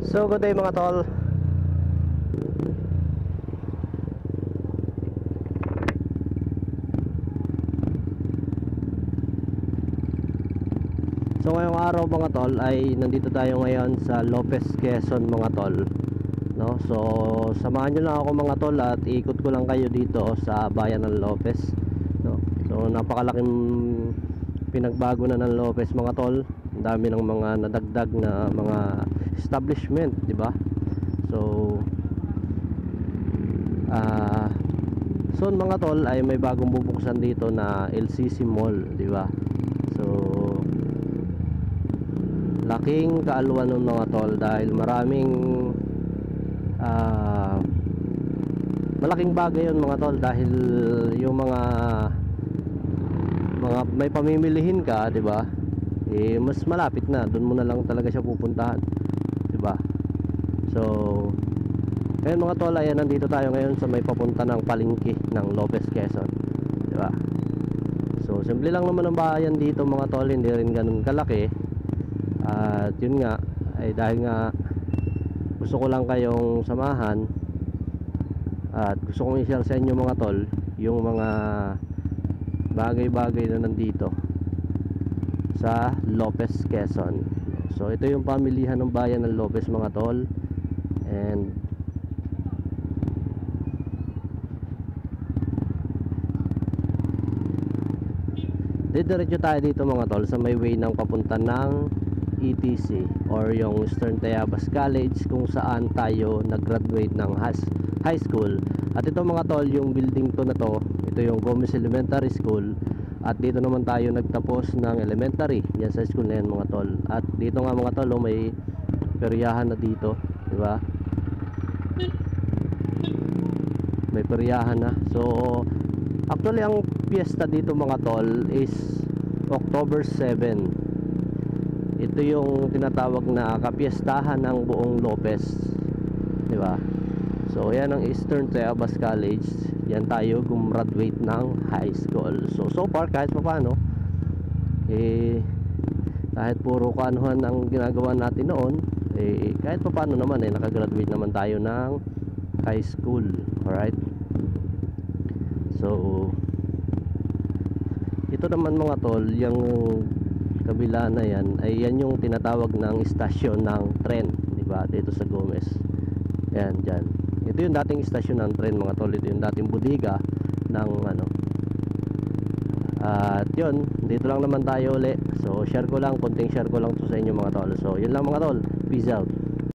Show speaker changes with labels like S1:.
S1: So good day mga tol. So ngayong araw mga tol ay nandito tayo ngayon sa Lopez, Quezon mga tol, no? So samahan nyo lang ako mga tol at ikot ko lang kayo dito sa bayan ng Lopez, no? So napakalaking pinagbago na ng Lopez mga tol. Ang dami ng mga nadagdag na mga establishment, di ba? So soon mga tol ay may bagong bubuksan dito na LCC Mall, di ba? So laking kaaluan ng mga tol dahil maraming malaking bagay yun mga tol, dahil yung mga may pamimilihin ka, di ba? Eh mas malapit na, doon mo na lang talaga siya pupuntahan, di ba? So ayun mga tol, ayan, nandito tayo ngayon sa may papunta ng palengke ng Lopez, Quezon, di ba? So simple lang naman ang bayan dito mga tol, hindi rin ganun kalaki. At yun nga, ay dahil nga gusto ko lang kayong samahan at gusto kong i-share sa inyo mga tol yung mga bagay-bagay na nandito sa Lopez, Quezon. So ito yung pamilihan ng bayan ng Lopez mga tol. And diretso tayo dito mga tol sa may way ng papunta ng ETC or yung Eastern Tayabas College, kung saan tayo nag-graduate ng high school. At ito mga tol, yung building to na to, ito yung Gomez Elementary School. At dito naman tayo nagtapos ng elementary yan sa school na yan mga tol. At dito nga mga tol, may peryahan na dito, di ba? May peryahan na. So actually ang piyesta dito mga tol is October 7. Ito yung tinatawag na kapiestahan ng buong Lopez, di ba? So yan ang Eastern Tayabas College. Yan tayo gumraduate ng high school. So far kahit pa paano, kahit puro kaanuhan ang ginagawa natin noon, kahit pa paano naman nakagraduate naman tayo ng high school. Alright. So ito naman mga tol, yung kabila na yan ay yan yung tinatawag ng istasyon ng tren, di ba? Dito sa Gomez. Yan diyan. Ito yung dating istasyon ng tren mga tol. Ito yung dating bodega ng ano. At yun, dito lang naman tayo uli. So share ko lang, konting share ko lang to sa inyo mga tol. So yun lang mga tol. Peace out.